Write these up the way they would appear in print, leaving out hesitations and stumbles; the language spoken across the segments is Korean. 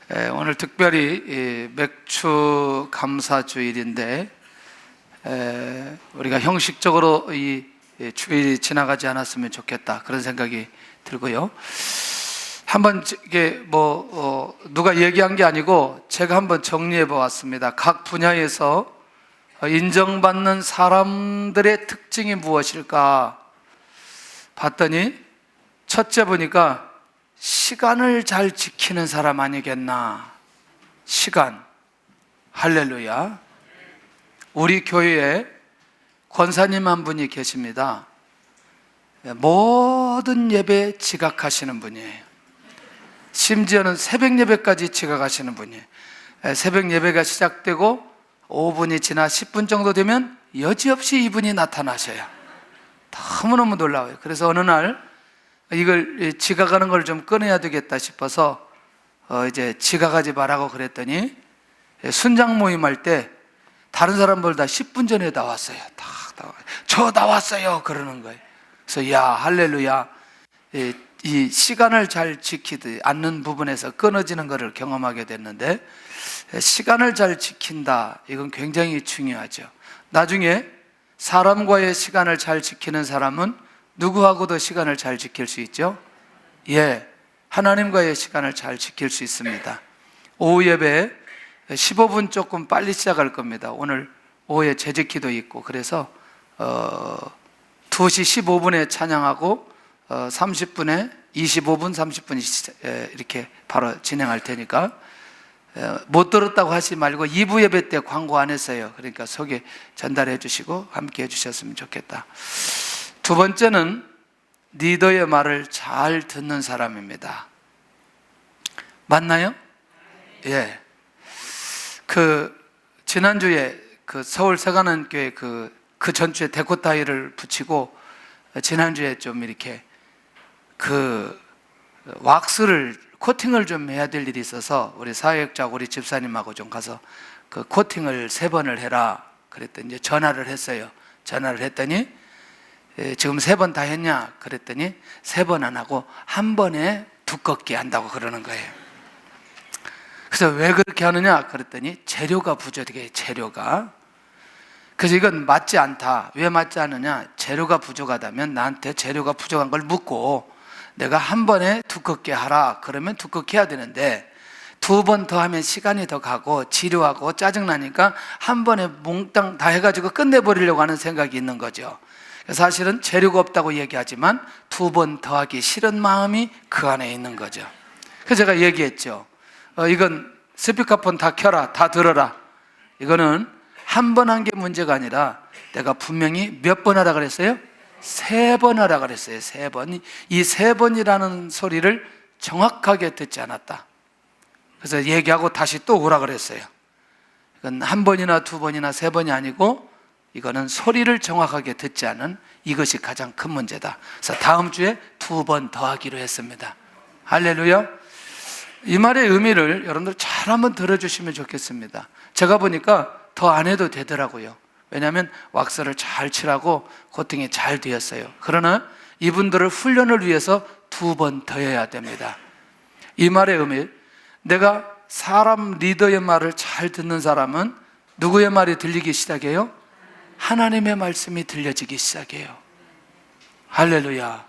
오늘 특별히 이 맥주 감사주일인데 우리가 형식적으로 이 주일이 지나가지 않았으면 좋겠다, 그런 생각이 들고요. 한번 이게 누가 얘기한 게 아니고 제가 한번 정리해 보았습니다. 각 분야에서 인정받는 사람들의 특징이 무엇일까 봤더니, 첫째 보니까 시간을 잘 지키는 사람 아니겠나. 시간. 할렐루야. 우리 교회에 권사님 한 분이 계십니다. 모든 예배에 지각하시는 분이에요. 심지어는 새벽 예배까지 지각하시는 분이에요. 새벽 예배가 시작되고 5분이 지나 10분 정도 되면 여지없이 이분이 나타나셔요. 너무너무 놀라워요. 그래서 어느 날 이걸 지각하는 걸 좀 끊어야 되겠다 싶어서 이제 지각하지 말라고 그랬더니, 순장 모임할 때 다른 사람보다 10분 전에 나왔어요. 저 나왔어요 그러는 거예요. 그래서 야, 할렐루야. 이 시간을 잘 지키지 않는 부분에서 끊어지는 것을 경험하게 됐는데, 시간을 잘 지킨다, 이건 굉장히 중요하죠. 나중에 사람과의 시간을 잘 지키는 사람은 누구하고도 시간을 잘 지킬 수 있죠? 하나님과의 시간을 잘 지킬 수 있습니다. 오후 예배 15분 조금 빨리 시작할 겁니다. 오늘 오후에 재직기도 있고, 그래서 2시 15분에 찬양하고 30분에 25분, 30분 이렇게 바로 진행할 테니까 못 들었다고 하지 말고 2부 예배 때 광고 안 했어요. 그러니까 소개 전달해 주시고 함께 해 주셨으면 좋겠다. 두 번째는 리더의 말을 잘 듣는 사람입니다. 맞나요? 예. 지난주에 서울 서가는교회 그 전주에 데코타일을 붙이고, 지난주에 좀 이렇게 왁스를 코팅을 좀 해야 될 일이 있어서 우리 사역자하고 우리 집사님하고 좀 가서 그 코팅을 3번을 해라 그랬더니 이제 전화를 했어요. 전화를 했더니 지금 3번 다 했냐 그랬더니 3번 안 하고 1번에 두껍게 한다고 그러는 거예요. 그래서 왜 그렇게 하느냐 그랬더니 재료가 부족해. 재료가. 그래서 이건 맞지 않다. 왜 맞지 않느냐, 재료가 부족하다면 나한테 재료가 부족한 걸 묻고 내가 1번에 두껍게 하라 그러면 두껍게 해야 되는데, 2번 더 하면 시간이 더 가고 지루하고 짜증나니까 1번에 몽땅 다 해가지고 끝내버리려고 하는 생각이 있는 거죠. 사실은 재료가 없다고 얘기하지만 2번 더 하기 싫은 마음이 그 안에 있는 거죠. 그래서 제가 얘기했죠. 이건 스피커폰 다 켜라, 다 들어라. 이거는 1번 한 게 문제가 아니라 내가 분명히 몇 번 하라 그랬어요? 3번 하라 그랬어요. 3번. 이 3번이라는 소리를 정확하게 듣지 않았다. 그래서 얘기하고 다시 또 오라 그랬어요. 이건 1번이나 2번이나 3번이 아니고 이거는 소리를 정확하게 듣지 않은, 이것이 가장 큰 문제다. 그래서 다음 주에 2번 더 하기로 했습니다. 할렐루야. 이 말의 의미를 여러분들 잘 한번 들어주시면 좋겠습니다. 제가 보니까 더 안 해도 되더라고요. 왜냐하면 왁스를 잘 칠하고 코팅이 잘 되었어요. 그러나 이분들을 훈련을 위해서 2번 더 해야 됩니다. 이 말의 의미, 내가 사람 리더의 말을 잘 듣는 사람은 누구의 말이 들리기 시작해요? 하나님의 말씀이 들려지기 시작해요. 할렐루야.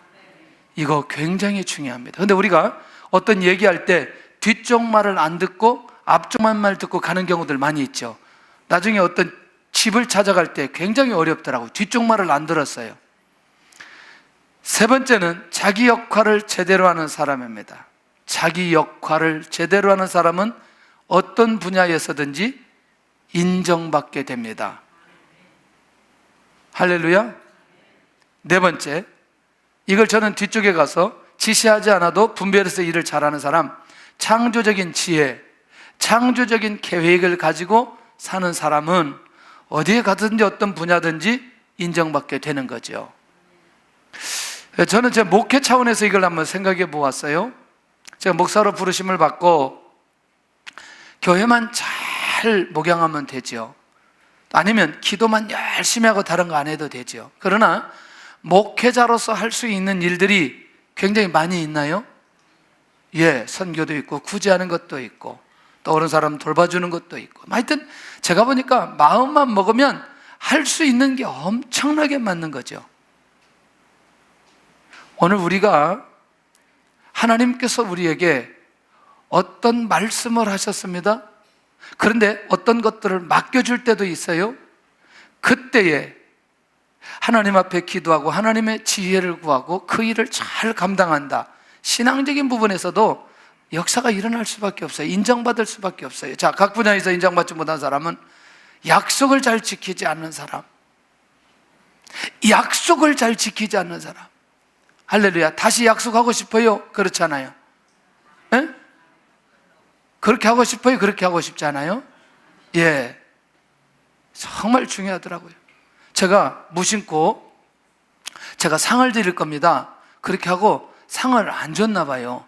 이거 굉장히 중요합니다. 근데 우리가 어떤 얘기할 때 뒤쪽 말을 안 듣고 앞쪽만 말 듣고 가는 경우들 많이 있죠. 나중에 어떤 집을 찾아갈 때 굉장히 어렵더라고요. 뒤쪽 말을 안 들었어요. 3번째는 자기 역할을 제대로 하는 사람입니다. 자기 역할을 제대로 하는 사람은 어떤 분야에서든지 인정받게 됩니다. 할렐루야. 4번째, 이걸 저는 뒤쪽에 가서 지시하지 않아도 분별해서 일을 잘하는 사람, 창조적인 지혜, 창조적인 계획을 가지고 사는 사람은 어디에 가든지 어떤 분야든지 인정받게 되는 거죠. 저는 제 목회 차원에서 이걸 한번 생각해 보았어요. 제가 목사로 부르심을 받고 교회만 잘 목양하면 되죠. 아니면 기도만 열심히 하고 다른 거 안 해도 되죠. 그러나 목회자로서 할 수 있는 일들이 굉장히 많이 있나요? 예, 선교도 있고 구제하는 것도 있고 또 어느 사람 돌봐주는 것도 있고, 하여튼 제가 보니까 마음만 먹으면 할 수 있는 게 엄청나게 많은 거죠. 오늘 우리가 하나님께서 우리에게 어떤 말씀을 하셨습니다. 그런데 어떤 것들을 맡겨줄 때도 있어요. 그때에 하나님 앞에 기도하고 하나님의 지혜를 구하고 그 일을 잘 감당한다. 신앙적인 부분에서도 역사가 일어날 수밖에 없어요. 인정받을 수밖에 없어요. 자, 각 분야에서 인정받지 못한 사람은 약속을 잘 지키지 않는 사람, 약속을 잘 지키지 않는 사람. 할렐루야. 다시 약속하고 싶어요? 그렇잖아요. 에? 그렇게 하고 싶어요? 그렇게 하고 싶지 않아요? 예, 정말 중요하더라고요. 제가 무심코 제가 상을 드릴 겁니다, 그렇게 하고 상을 안 줬나 봐요.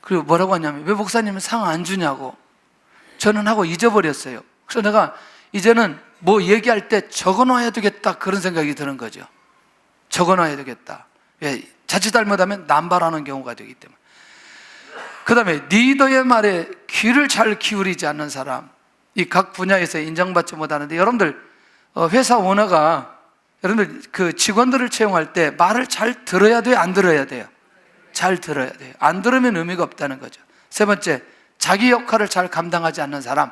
그리고 뭐라고 하냐면, 왜 목사님은 상 안 주냐고. 저는 하고 잊어버렸어요. 그래서 내가 이제는 뭐 얘기할 때 적어놔야 되겠다, 그런 생각이 드는 거죠. 적어놔야 되겠다. 왜? 자칫 잘못하면 남발하는 경우가 되기 때문에. 그 다음에 리더의 말에 귀를 잘 기울이지 않는 사람, 이 각 분야에서 인정받지 못하는데, 여러분들 회사 오너가 여러분들 그 직원들을 채용할 때 말을 잘 들어야 돼요? 안 들어야 돼요? 잘 들어야 돼요. 안 들으면 의미가 없다는 거죠. 세 번째, 자기 역할을 잘 감당하지 않는 사람.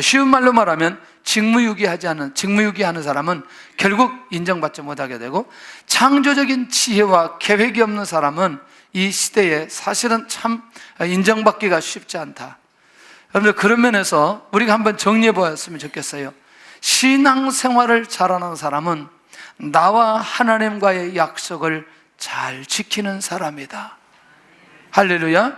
쉬운 말로 말하면 직무유기하는 사람은 결국 인정받지 못하게 되고, 창조적인 지혜와 계획이 없는 사람은 이 시대에 사실은 참 인정받기가 쉽지 않다. 여러분들, 그런 면에서 우리가 한번 정리해 보았으면 좋겠어요. 신앙생활을 잘하는 사람은 나와 하나님과의 약속을 잘 지키는 사람이다. 할렐루야.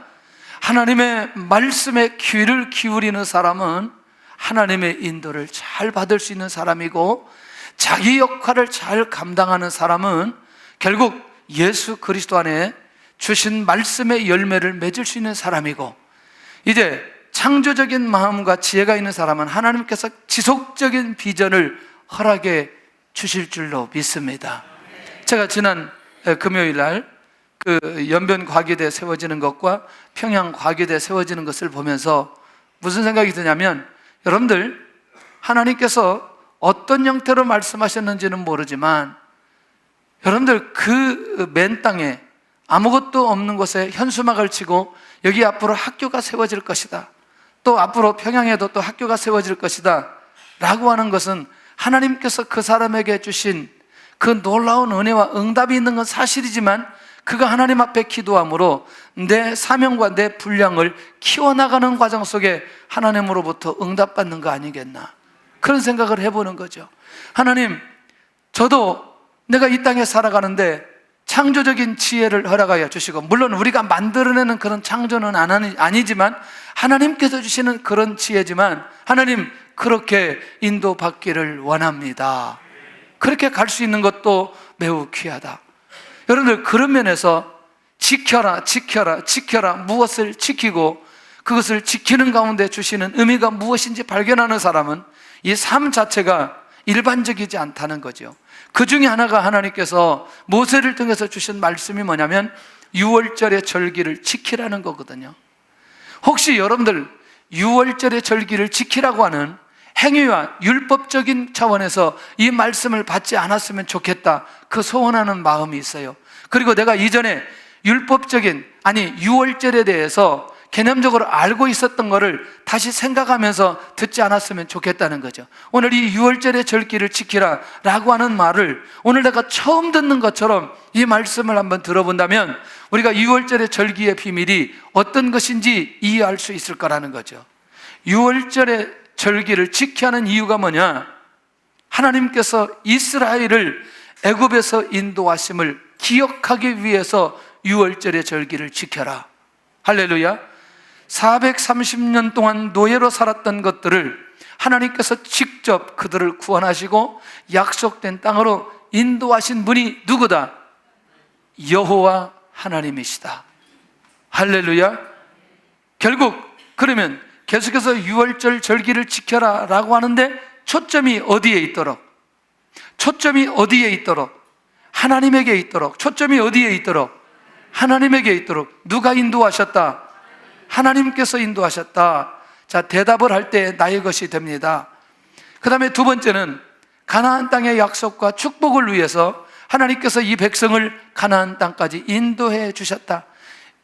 하나님의 말씀에 귀를 기울이는 사람은 하나님의 인도를 잘 받을 수 있는 사람이고, 자기 역할을 잘 감당하는 사람은 결국 예수 그리스도 안에 주신 말씀의 열매를 맺을 수 있는 사람이고, 이제 창조적인 마음과 지혜가 있는 사람은 하나님께서 지속적인 비전을 허락해 주실 줄로 믿습니다. 제가 지난 금요일 날 그 연변과기대 세워지는 것과 평양과기대 세워지는 것을 보면서 무슨 생각이 드냐면, 여러분들, 하나님께서 어떤 형태로 말씀하셨는지는 모르지만 여러분들 그 맨 땅에 아무것도 없는 곳에 현수막을 치고 여기 앞으로 학교가 세워질 것이다, 또 앞으로 평양에도 또 학교가 세워질 것이다 라고 하는 것은 하나님께서 그 사람에게 주신 그 놀라운 은혜와 응답이 있는 건 사실이지만, 그가 하나님 앞에 기도함으로 내 사명과 내 분량을 키워나가는 과정 속에 하나님으로부터 응답받는 거 아니겠나, 그런 생각을 해보는 거죠. 하나님, 저도 내가 이 땅에 살아가는데 창조적인 지혜를 허락하여 주시고, 물론 우리가 만들어내는 그런 창조는 아니지만 하나님께서 주시는 그런 지혜지만, 하나님, 그렇게 인도받기를 원합니다. 그렇게 갈 수 있는 것도 매우 귀하다. 여러분들, 그런 면에서 지켜라, 지켜라, 지켜라, 무엇을 지키고 그것을 지키는 가운데 주시는 의미가 무엇인지 발견하는 사람은 이 삶 자체가 일반적이지 않다는 거죠. 그 중에 하나가 하나님께서 모세를 통해서 주신 말씀이 뭐냐면, 6월절의 절기를 지키라는 거거든요. 혹시 여러분들 6월절의 절기를 지키라고 하는 행위와 율법적인 차원에서 이 말씀을 받지 않았으면 좋겠다, 그 소원하는 마음이 있어요. 그리고 내가 이전에 율법적인, 6월절에 대해서 개념적으로 알고 있었던 거를 다시 생각하면서 듣지 않았으면 좋겠다는 거죠. 오늘 이 6월절의 절기를 지키라 라고 하는 말을 오늘 내가 처음 듣는 것처럼 이 말씀을 한번 들어본다면 우리가 6월절의 절기의 비밀이 어떤 것인지 이해할 수 있을 거라는 거죠. 6월절의 절기를 지켜야 하는 이유가 뭐냐? 하나님께서 이스라엘을 애굽에서 인도하심을 기억하기 위해서 6월절의 절기를 지켜라. 할렐루야. 430년 동안 노예로 살았던 것들을 하나님께서 직접 그들을 구원하시고 약속된 땅으로 인도하신 분이 누구다? 여호와 하나님이시다. 할렐루야. 결국 그러면 계속해서 6월절 절기를 지켜라 라고 하는데 초점이 어디에 있도록? 초점이 어디에 있도록? 하나님에게 있도록. 초점이 어디에 있도록? 하나님에게 있도록. 누가 인도하셨다? 하나님께서 인도하셨다. 자, 대답을 할 때 나의 것이 됩니다. 그 다음에 두 번째는 가나안 땅의 약속과 축복을 위해서 하나님께서 이 백성을 가나안 땅까지 인도해 주셨다.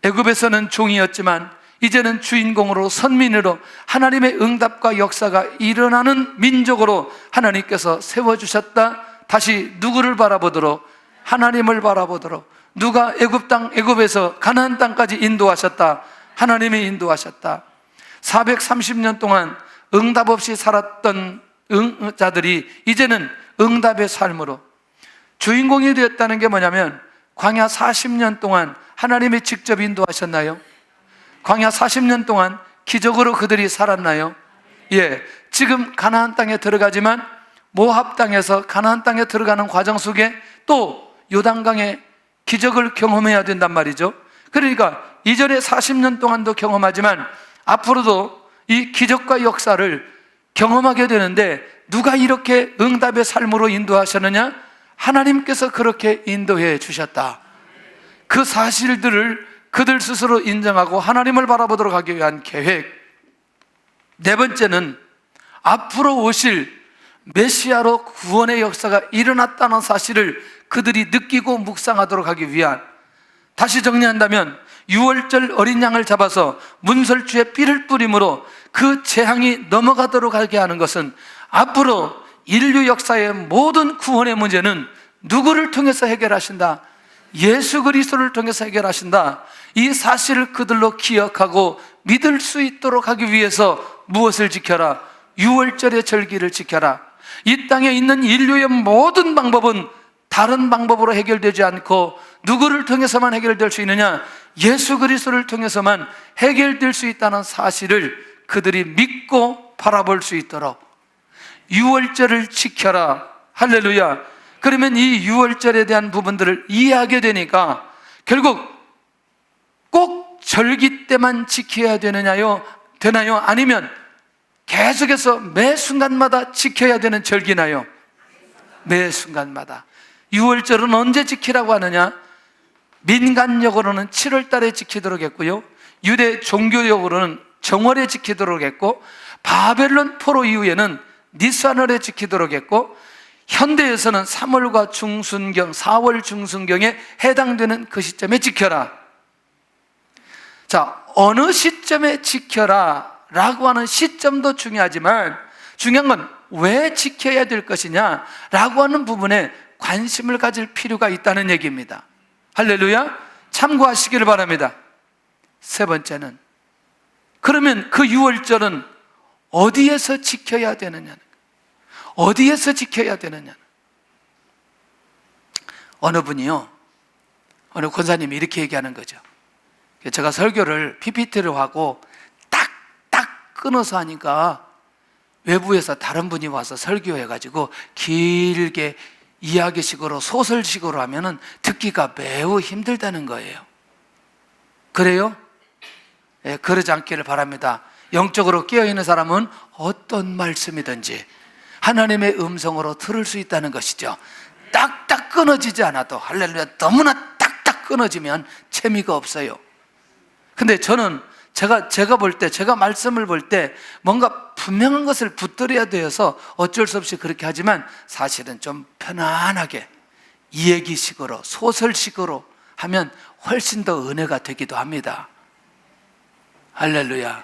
애굽에서는 종이었지만 이제는 주인공으로, 선민으로 하나님의 응답과 역사가 일어나는 민족으로 하나님께서 세워주셨다. 다시 누구를 바라보도록? 하나님을 바라보도록. 누가 애굽 땅, 애굽에서 가나안 땅까지 인도하셨다. 하나님이 인도하셨다. 430년 동안 응답 없이 살았던 자들이 이제는 응답의 삶으로, 주인공이 되었다는 게 뭐냐면 광야 40년 동안 하나님이 직접 인도하셨나요? 광야 40년 동안 기적으로 그들이 살았나요? 예, 지금 가나안 땅에 들어가지만 모압 땅에서 가나안 땅에 들어가는 과정 속에 또 요단강의 기적을 경험해야 된단 말이죠. 그러니까 이전에 40년 동안도 경험하지만 앞으로도 이 기적과 역사를 경험하게 되는데, 누가 이렇게 응답의 삶으로 인도하셨느냐? 하나님께서 그렇게 인도해 주셨다. 그 사실들을 그들 스스로 인정하고 하나님을 바라보도록 하기 위한 계획. 네 번째는 앞으로 오실 메시아로 구원의 역사가 일어났다는 사실을 그들이 느끼고 묵상하도록 하기 위한, 다시 정리한다면 유월절 어린 양을 잡아서 문설주에 삐를 뿌림으로 그 재앙이 넘어가도록 하게 하는 것은, 앞으로 인류 역사의 모든 구원의 문제는 누구를 통해서 해결하신다? 예수 그리스도를 통해서 해결하신다. 이 사실을 그들로 기억하고 믿을 수 있도록 하기 위해서 무엇을 지켜라? 유월절의 절기를 지켜라. 이 땅에 있는 인류의 모든 방법은 다른 방법으로 해결되지 않고 누구를 통해서만 해결될 수 있느냐? 예수 그리스도를 통해서만 해결될 수 있다는 사실을 그들이 믿고 바라볼 수 있도록 유월절을 지켜라. 할렐루야. 그러면 이 유월절에 대한 부분들을 이해하게 되니까 결국 꼭 절기 때만 지켜야 되나요? 아니면 계속해서 매 순간마다 지켜야 되는 절기나요? 매 순간마다. 유월절은 언제 지키라고 하느냐? 민간력으로는 7월 달에 지키도록 했고요, 유대 종교력으로는 정월에 지키도록 했고, 바벨론 포로 이후에는 니산월에 지키도록 했고, 현대에서는 3월과 중순경, 4월 중순경에 해당되는 그 시점에 지켜라. 자, 어느 시점에 지켜라 라고 하는 시점도 중요하지만 중요한 건 왜 지켜야 될 것이냐 라고 하는 부분에 관심을 가질 필요가 있다는 얘기입니다. 할렐루야. 참고하시기를 바랍니다. 세 번째는, 그러면 그 유월절은 어디에서 지켜야 되느냐? 어디에서 지켜야 되느냐? 어느 분이요, 어느 권사님이 이렇게 얘기하는 거죠. 제가 설교를 PPT를 하고 딱딱 끊어서 하니까 외부에서 다른 분이 와서 설교해가지고 길게 이야기식으로, 소설식으로 하면은 듣기가 매우 힘들다는 거예요. 그래요? 예, 그러지 않기를 바랍니다. 영적으로 깨어있는 사람은 어떤 말씀이든지 하나님의 음성으로 들을 수 있다는 것이죠. 딱딱 끊어지지 않아도, 할렐루야, 너무나 딱딱 끊어지면 재미가 없어요. 근데 저는 제가 볼 때, 제가 말씀을 볼 때 뭔가 분명한 것을 붙들어야 되어서 어쩔 수 없이 그렇게 하지만, 사실은 좀 편안하게 이야기식으로, 소설식으로 하면 훨씬 더 은혜가 되기도 합니다. 할렐루야.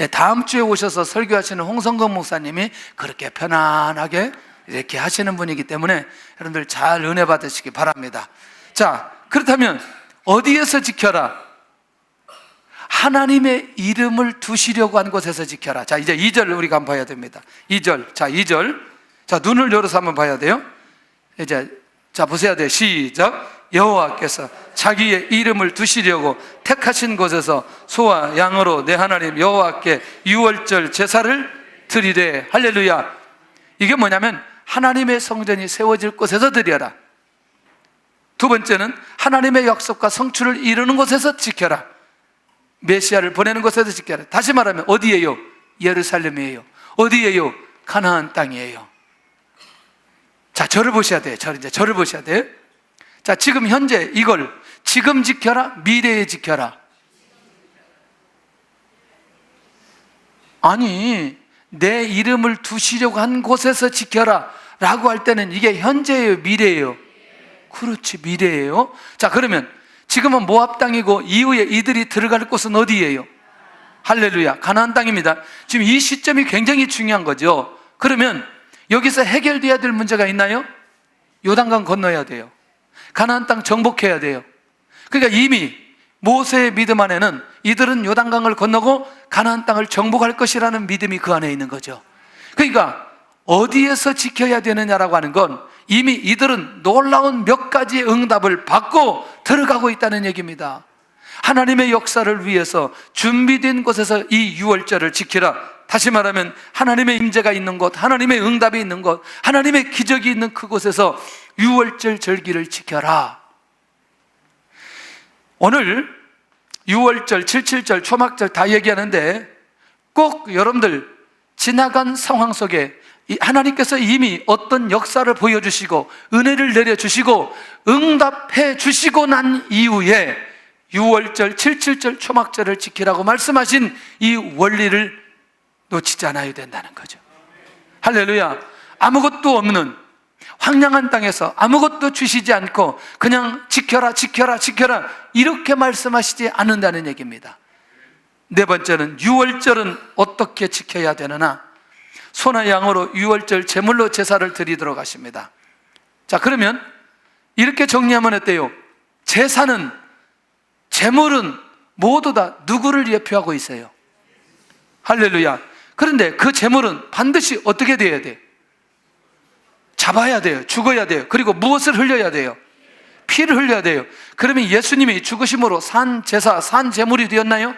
예, 다음 주에 오셔서 설교하시는 홍성건 목사님이 그렇게 편안하게 이렇게 하시는 분이기 때문에 여러분들 잘 은혜 받으시기 바랍니다. 자, 그렇다면 어디에서 지켜라? 하나님의 이름을 두시려고 한 곳에서 지켜라. 자, 이제 2절 우리가 한번 봐야 됩니다. 2절. 자, 2절. 자, 눈을 열어서 한번 봐야 돼요. 이제, 자, 보셔야 돼요. 시작. 여호와께서 자기의 이름을 두시려고 택하신 곳에서 소와 양으로 내 하나님 여호와께 유월절 제사를 드리되. 할렐루야. 이게 뭐냐면 하나님의 성전이 세워질 곳에서 드려라. 두 번째는 하나님의 약속과 성취를 이루는 곳에서 지켜라. 메시아를 보내는 곳에서 지켜라. 다시 말하면 어디예요? 예루살렘이에요. 어디예요? 가나안 땅이에요. 자, 저를 보셔야 돼요. 저를 보셔야 돼요. 자, 지금 현재 이걸 지금 지켜라, 미래에 지켜라. 아니, 내 이름을 두시려고 한 곳에서 지켜라 라고 할 때는 이게 현재예요, 미래예요? 그렇지, 미래예요. 자, 그러면 지금은 모압 땅이고 이후에 이들이 들어갈 곳은 어디예요? 할렐루야, 가나안 땅입니다. 지금 이 시점이 굉장히 중요한 거죠. 그러면 여기서 해결돼야 될 문제가 있나요? 요단강 건너야 돼요. 가나안 땅 정복해야 돼요. 그러니까 이미 모세의 믿음 안에는 이들은 요단강을 건너고 가나안 땅을 정복할 것이라는 믿음이 그 안에 있는 거죠. 그러니까 어디에서 지켜야 되느냐라고 하는 건 이미 이들은 놀라운 몇 가지의 응답을 받고 들어가고 있다는 얘기입니다. 하나님의 역사를 위해서 준비된 곳에서 이 유월절을 지키라. 다시 말하면 하나님의 임재가 있는 곳, 하나님의 응답이 있는 곳, 하나님의 기적이 있는 그곳에서 유월절 절기를 지켜라. 오늘 유월절, 77절, 초막절 다 얘기하는데 꼭 여러분들 지나간 상황 속에 하나님께서 이미 어떤 역사를 보여주시고 은혜를 내려주시고 응답해 주시고 난 이후에 유월절, 77절, 초막절을 지키라고 말씀하신 이 원리를 놓치지 않아야 된다는 거죠. 할렐루야. 아무것도 없는 황량한 땅에서 아무것도 주시지 않고 그냥 지켜라 지켜라 지켜라 이렇게 말씀하시지 않는다는 얘기입니다. 네 번째는 유월절은 어떻게 지켜야 되느냐? 소나 양으로 유월절 제물로 제사를 드리도록 하십니다. 자, 그러면 이렇게 정리하면 어때요? 제사는, 제물은 모두 다 누구를 예표하고 있어요? 할렐루야. 그런데 그 제물은 반드시 어떻게 돼야 돼요? 잡아야 돼요. 죽어야 돼요. 그리고 무엇을 흘려야 돼요? 피를 흘려야 돼요. 그러면 예수님이 죽으심으로 산 제사, 산 제물이 되었나요?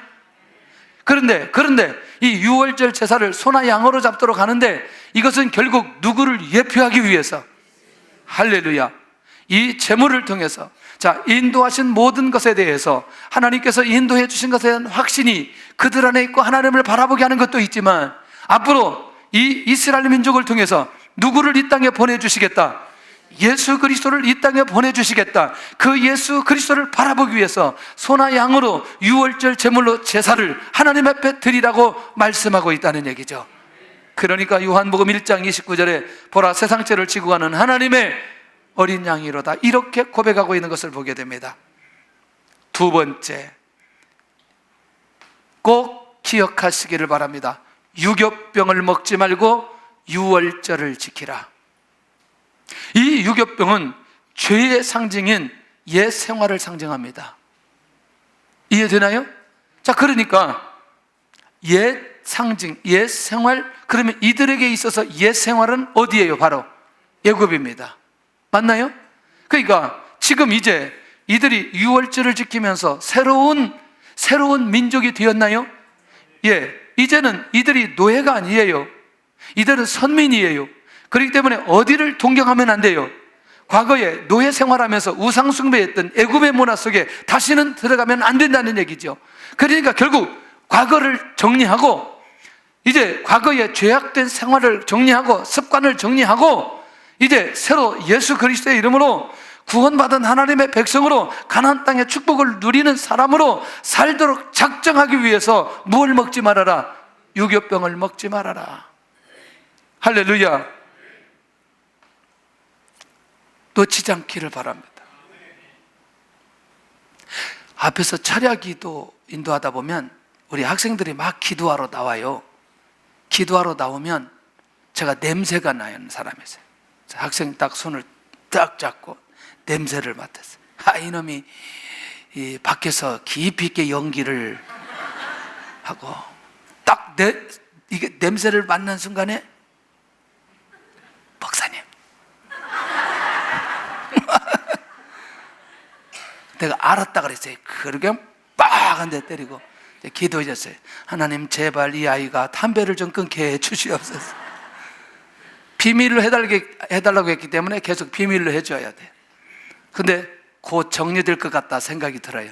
그런데 이 유월절 제사를 소나 양으로 잡도록 하는데 이것은 결국 누구를 예표하기 위해서, 할렐루야, 이 제물을 통해서 자, 인도하신 모든 것에 대해서 하나님께서 인도해 주신 것에 대한 확신이 그들 안에 있고 하나님을 바라보게 하는 것도 있지만 앞으로 이 이스라엘 민족을 통해서 누구를 이 땅에 보내주시겠다? 예수 그리스도를 이 땅에 보내주시겠다. 그 예수 그리스도를 바라보기 위해서 소나 양으로 유월절 제물로 제사를 하나님 앞에 드리라고 말씀하고 있다는 얘기죠. 그러니까 요한복음 1장 29절에 보라 세상죄를 지고 가는 하나님의 어린 양이로다 이렇게 고백하고 있는 것을 보게 됩니다. 두 번째, 꼭 기억하시기를 바랍니다. 유교병을 먹지 말고 유월절을 지키라. 이 유교병은 죄의 상징인 옛 생활을 상징합니다. 이해되나요? 자, 그러니까 옛 상징, 옛 생활, 그러면 이들에게 있어서 옛 생활은 어디예요? 바로 애굽입니다. 맞나요? 그러니까 지금 이제 이들이 유월절을 지키면서 새로운 민족이 되었나요? 예, 이제는 이들이 노예가 아니에요. 이들은 선민이에요. 그렇기 때문에 어디를 동경하면 안 돼요. 과거에 노예 생활하면서 우상 숭배했던 애굽의 문화 속에 다시는 들어가면 안 된다는 얘기죠. 그러니까 결국 과거를 정리하고 이제 과거에 죄악된 생활을 정리하고 습관을 정리하고 이제 새로 예수 그리스도의 이름으로 구원받은 하나님의 백성으로 가나안 땅의 축복을 누리는 사람으로 살도록 작정하기 위해서 무엇을 먹지 말아라? 유교병을 먹지 말아라. 할렐루야. 놓치지 않기를 바랍니다. 앞에서 철야기도 인도하다 보면 우리 학생들이 막 기도하러 나와요. 기도하러 나오면 제가 냄새가 나요, 사람에서. 학생 딱 손을 딱 잡고 냄새를 맡았어요. 이놈이 이 밖에서 깊이 있게 연기를 하고 딱 이게 냄새를 맡는 순간에 목사님 내가 알았다 그랬어요. 그렇게 빡 한 대 때리고 기도해줬어요. 하나님 제발 이 아이가 담배를 좀 끊게 해주시옵소서. 비밀로 해달라고 했기 때문에 계속 비밀로 해줘야 돼. 근데 곧 정리될 것 같다 생각이 들어요.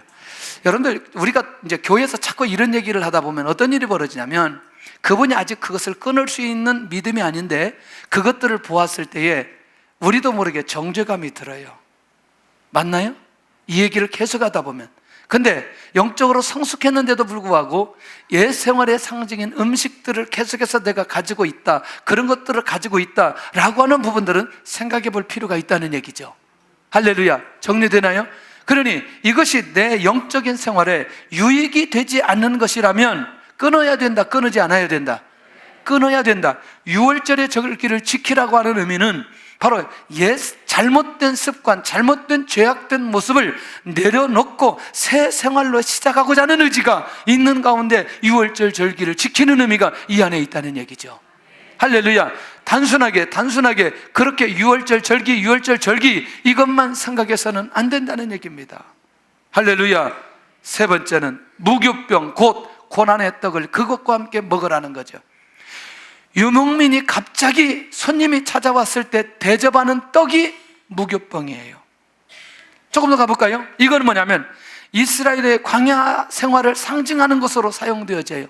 여러분들, 우리가 이제 교회에서 자꾸 이런 얘기를 하다 보면 어떤 일이 벌어지냐면 그분이 아직 그것을 끊을 수 있는 믿음이 아닌데 그것들을 보았을 때에 우리도 모르게 정죄감이 들어요. 맞나요? 이 얘기를 계속 하다 보면 근데 영적으로 성숙했는데도 불구하고 옛 생활의 상징인 음식들을 계속해서 내가 가지고 있다, 그런 것들을 가지고 있다라고 하는 부분들은 생각해 볼 필요가 있다는 얘기죠. 할렐루야. 정리되나요? 그러니 이것이 내 영적인 생활에 유익이 되지 않는 것이라면 끊어야 된다, 끊지 않아야 된다? 끊어야 된다. 6월절의 절기를 지키라고 하는 의미는 바로 옛 잘못된 습관, 잘못된 죄악된 모습을 내려놓고 새 생활로 시작하고자 하는 의지가 있는 가운데 6월절 절기를 지키는 의미가 이 안에 있다는 얘기죠. 할렐루야. 단순하게 그렇게 6월절 절기 이것만 생각해서는 안 된다는 얘기입니다. 할렐루야. 세 번째는 무교병, 곧 고난의 떡을 그것과 함께 먹으라는 거죠. 유목민이 갑자기 손님이 찾아왔을 때 대접하는 떡이 무교병이에요. 조금 더 가볼까요? 이건 뭐냐면 이스라엘의 광야 생활을 상징하는 것으로 사용되어져요.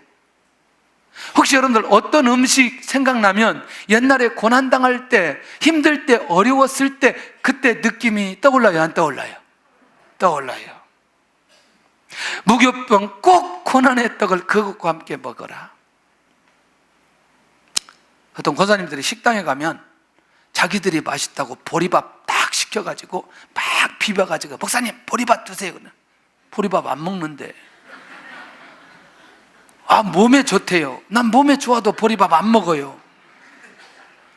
혹시 여러분들 어떤 음식 생각나면 옛날에 고난당할 때, 힘들 때, 어려웠을 때 그때 느낌이 떠올라요? 안 떠올라요? 떠올라요. 무교병, 꼭 고난의 떡을 그것과 함께 먹어라. 보통 권사님들이 식당에 가면 자기들이 맛있다고 보리밥 딱 시켜가지고 막 비벼가지고 목사님 보리밥 드세요. 보리밥 안 먹는데 몸에 좋대요. 난 몸에 좋아도 보리밥 안 먹어요.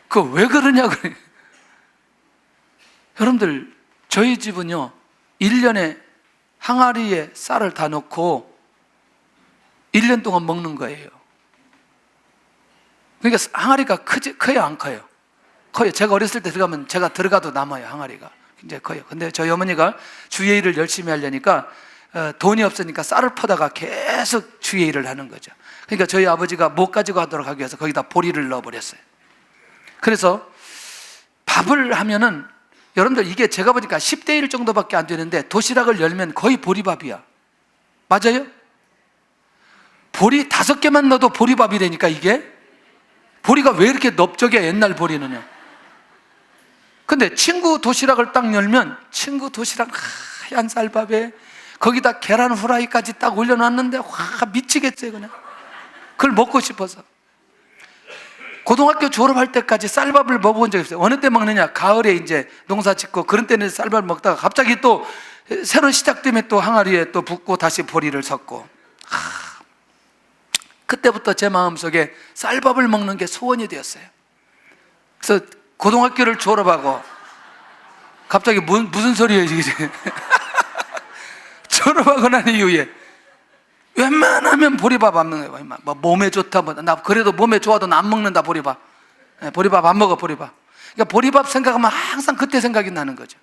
그거 왜 그러냐고. 여러분들 저희 집은요 1년에 항아리에 쌀을 다 넣고 1년 동안 먹는 거예요. 그러니까 항아리가 커요, 안 커요? 커요. 제가 어렸을 때 들어가면 제가 들어가도 남아요. 항아리가 굉장히 커요. 근데 저희 어머니가 주의 일을 열심히 하려니까 돈이 없으니까 쌀을 퍼다가 계속 주의 일을 하는 거죠. 그러니까 저희 아버지가 못 가지고 하도록 하기 위해서 거기다 보리를 넣어버렸어요. 그래서 밥을 하면은 여러분들 이게 제가 보니까 10대 1 정도밖에 안 되는데 도시락을 열면 거의 보리밥이야. 맞아요? 보리 5개만 넣어도 보리밥이라니까. 이게 보리가 왜 이렇게 넓적해, 옛날 보리는요. 근데 친구 도시락을 딱 열면 친구 도시락 하얀 쌀밥에 거기다 계란 후라이까지 딱 올려놨는데 와 미치겠어요. 그냥 그걸 먹고 싶어서. 고등학교 졸업할 때까지 쌀밥을 먹어본 적이 없어요. 어느 때 먹느냐? 가을에 이제 농사 짓고 그런 때는 쌀밥을 먹다가 갑자기 또 새로 시작되면 또 항아리에 또 붓고 다시 보리를 섞고. 그때부터 제 마음속에 쌀밥을 먹는 게 소원이 되었어요. 그래서 고등학교를 졸업하고 갑자기 무슨 소리예요 이게? 졸업하고 난 이후에 웬만하면 보리밥 안 먹는 거예요. 뭐 몸에 좋다, 나 그래도 몸에 좋아도 나 안 먹는다 보리밥. 보리밥 안 먹어 보리밥. 그러니까 보리밥 생각하면 항상 그때 생각이 나는 거죠.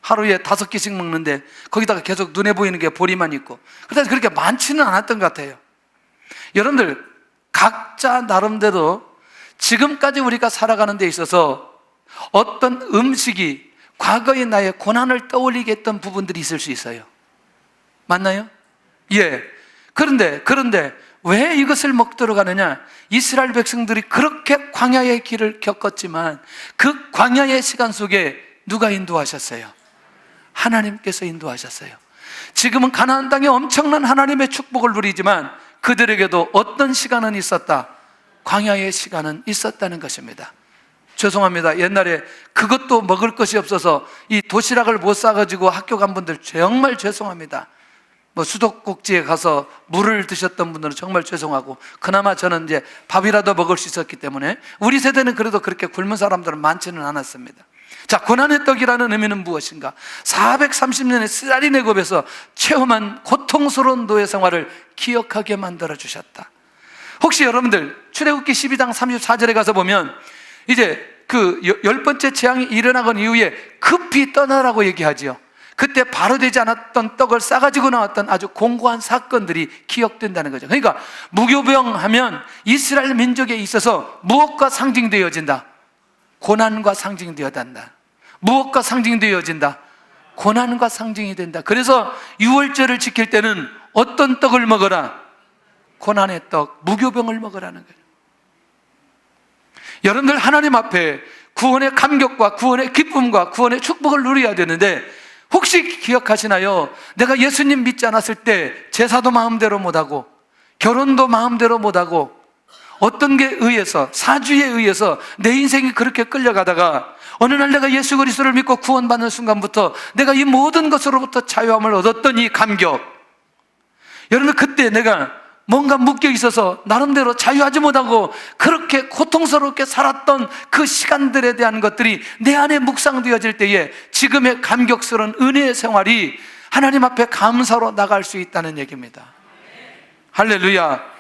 하루에 5개씩 먹는데 거기다가 계속 눈에 보이는 게 보리만 있고. 그래서 그렇게 많지는 않았던 것 같아요. 여러분들 각자 나름대로 지금까지 우리가 살아가는 데 있어서 어떤 음식이 과거의 나의 고난을 떠올리게 했던 부분들이 있을 수 있어요. 맞나요? 예. 그런데 왜 이것을 먹도록 하느냐? 이스라엘 백성들이 그렇게 광야의 길을 겪었지만 그 광야의 시간 속에 누가 인도하셨어요? 하나님께서 인도하셨어요. 지금은 가나안 땅에 엄청난 하나님의 축복을 누리지만 그들에게도 어떤 시간은 있었다? 광야의 시간은 있었다는 것입니다. 죄송합니다. 옛날에 그것도 먹을 것이 없어서 이 도시락을 못 싸가지고 학교 간 분들 정말 죄송합니다. 뭐 수도꼭지에 가서 물을 드셨던 분들은 정말 죄송하고, 그나마 저는 이제 밥이라도 먹을 수 있었기 때문에 우리 세대는 그래도 그렇게 굶은 사람들은 많지는 않았습니다. 자, 고난의 떡이라는 의미는 무엇인가? 430년의 쓰라린 애굽에서 체험한 고통스러운 노예 생활을 기억하게 만들어 주셨다. 혹시 여러분들 출애굽기 12장 34절에 가서 보면 이제 그 10번째 재앙이 일어나건 이후에 급히 떠나라고 얘기하지요. 그때 바로 되지 않았던 떡을 싸가지고 나왔던 아주 공고한 사건들이 기억된다는 거죠. 그러니까 무교병 하면 이스라엘 민족에 있어서 무엇과 상징되어진다? 고난과 상징되어진다. 무엇과 상징되어진다? 고난과 상징이 된다. 그래서 6월절을 지킬 때는 어떤 떡을 먹어라? 고난의 떡, 무교병을 먹으라는 거예요. 여러분들 하나님 앞에 구원의 감격과 구원의 기쁨과 구원의 축복을 누려야 되는데, 혹시 기억하시나요? 내가 예수님 믿지 않았을 때 제사도 마음대로 못하고 결혼도 마음대로 못하고 어떤 게 의해서, 사주에 의해서 내 인생이 그렇게 끌려가다가 어느 날 내가 예수 그리스도를 믿고 구원받는 순간부터 내가 이 모든 것으로부터 자유함을 얻었던 이 감격, 여러분 그때 내가 뭔가 묶여 있어서 나름대로 자유하지 못하고 그렇게 고통스럽게 살았던 그 시간들에 대한 것들이 내 안에 묵상되어질 때에 지금의 감격스러운 은혜의 생활이 하나님 앞에 감사로 나갈 수 있다는 얘기입니다. 할렐루야.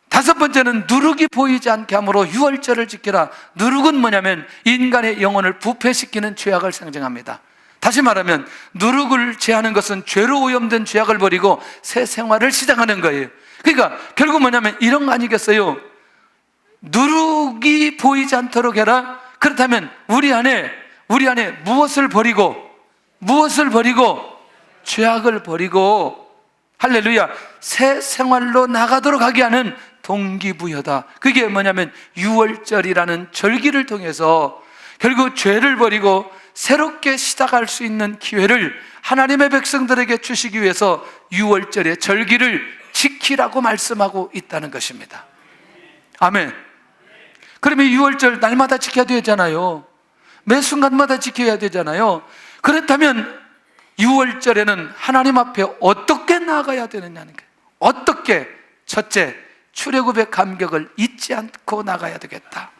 다섯 번째는 누룩이 보이지 않게 함으로 유월절을 지키라. 누룩은 뭐냐면 인간의 영혼을 부패시키는 죄악을 상징합니다. 다시 말하면 누룩을 제하는 것은 죄로 오염된 죄악을 버리고 새 생활을 시작하는 거예요. 그러니까 결국 뭐냐면 이런 거 아니겠어요? 누룩이 보이지 않도록 해라. 그렇다면 우리 안에 무엇을 버리고 죄악을 버리고, 할렐루야, 새 생활로 나가도록 하게 하는 동기부여다. 그게 뭐냐면 유월절이라는 절기를 통해서 결국 죄를 버리고 새롭게 시작할 수 있는 기회를 하나님의 백성들에게 주시기 위해서 유월절의 절기를 지키라고 말씀하고 있다는 것입니다. 아멘. 그러면 유월절 날마다 지켜야 되잖아요. 매 순간마다 지켜야 되잖아요. 그렇다면 유월절에는 하나님 앞에 어떻게 나아가야 되느냐는 거예요. 어떻게? 첫째, 출애굽의 감격을 잊지 않고 나가야 되겠다.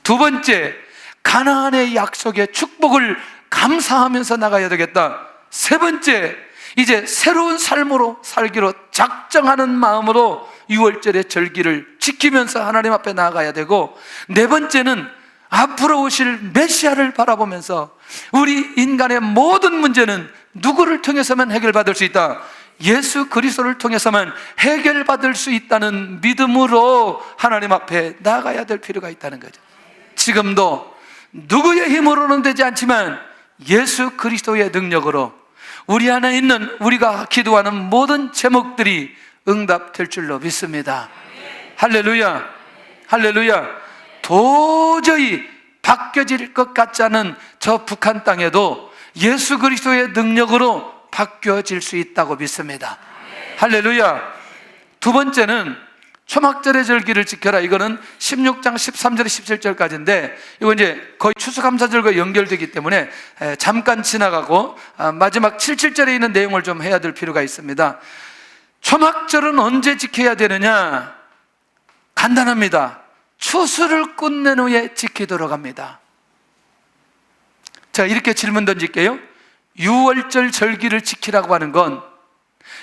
두 번째, 가나안의 약속의 축복을 감사하면서 나가야 되겠다. 세 번째, 이제 새로운 삶으로 살기로 작정하는 마음으로 유월절의 절기를 지키면서 하나님 앞에 나아가야 되고, 네 번째는 앞으로 오실 메시아를 바라보면서 우리 인간의 모든 문제는 누구를 통해서만 해결받을 수 있다? 예수 그리스도를 통해서만 해결받을 수 있다는 믿음으로 하나님 앞에 나아가야 될 필요가 있다는 거죠. 지금도 누구의 힘으로는 되지 않지만 예수 그리스도의 능력으로 우리 안에 있는 우리가 기도하는 모든 제목들이 응답될 줄로 믿습니다. 할렐루야, 할렐루야. 도저히 바뀌어질 것 같지 않은 저 북한 땅에도 예수 그리스도의 능력으로 바뀌어질 수 있다고 믿습니다. 할렐루야. 두 번째는 초막절의 절기를 지켜라. 이거는 16장 13절 17절까지인데 이거 이제 거의 추수감사절과 연결되기 때문에 잠깐 지나가고 마지막 77절에 있는 내용을 좀 해야 될 필요가 있습니다. 초막절은 언제 지켜야 되느냐? 간단합니다. 추수를 끝낸 후에 지키도록 합니다. 자, 이렇게 질문 던질게요. 유월절 절기를 지키라고 하는 건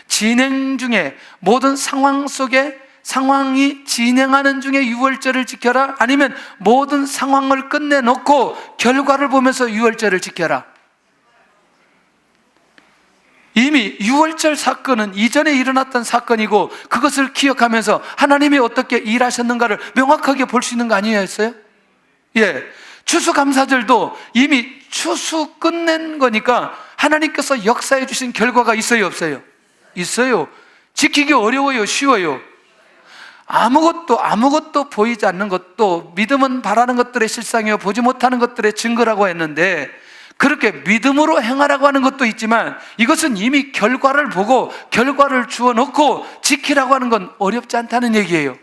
진행 중에 모든 상황 속에 상황이 진행하는 중에 유월절을 지켜라? 아니면 모든 상황을 끝내놓고 결과를 보면서 유월절을 지켜라? 이미 유월절 사건은 이전에 일어났던 사건이고 그것을 기억하면서 하나님이 어떻게 일하셨는가를 명확하게 볼 수 있는 거 아니었어요? 예. 추수감사절도 이미 추수 끝낸 거니까 하나님께서 역사해 주신 결과가 있어요, 없어요? 있어요. 지키기 어려워요, 쉬워요? 아무것도 보이지 않는 것도 믿음은 바라는 것들의 실상이요 보지 못하는 것들의 증거라고 했는데, 그렇게 믿음으로 행하라고 하는 것도 있지만 이것은 이미 결과를 보고 결과를 주어 놓고 지키라고 하는 건 어렵지 않다는 얘기예요.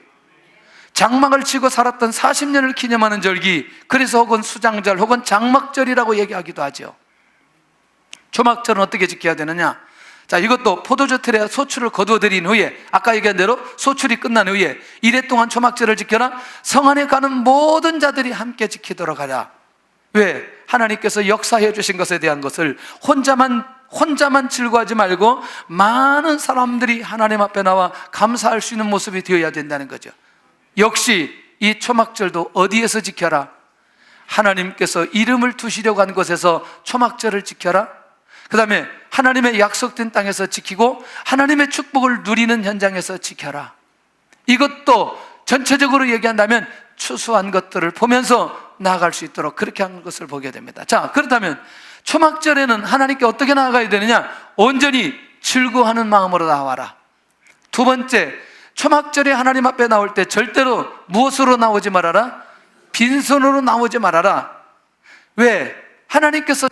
장막을 치고 살았던 40년을 기념하는 절기, 그래서 혹은 수장절 혹은 장막절이라고 얘기하기도 하죠. 초막절은 어떻게 지켜야 되느냐? 자, 이것도 포도주 틀에 소출을 거두어들인 후에, 아까 얘기한 대로 소출이 끝난 후에 이래 동안 초막절을 지켜라. 성 안에 가는 모든 자들이 함께 지키도록 하라. 왜? 하나님께서 역사해 주신 것에 대한 것을 혼자만 즐거워하지 말고 많은 사람들이 하나님 앞에 나와 감사할 수 있는 모습이 되어야 된다는 거죠. 역시 이 초막절도 어디에서 지켜라? 하나님께서 이름을 두시려고 한 곳에서 초막절을 지켜라. 그 다음에 하나님의 약속된 땅에서 지키고 하나님의 축복을 누리는 현장에서 지켜라. 이것도 전체적으로 얘기한다면 추수한 것들을 보면서 나아갈 수 있도록 그렇게 하는 것을 보게 됩니다. 자, 그렇다면 초막절에는 하나님께 어떻게 나아가야 되느냐? 온전히 즐거워하는 마음으로 나와라. 두 번째, 초막절에 하나님 앞에 나올 때 절대로 무엇으로 나오지 말아라? 빈손으로 나오지 말아라. 왜? 하나님께서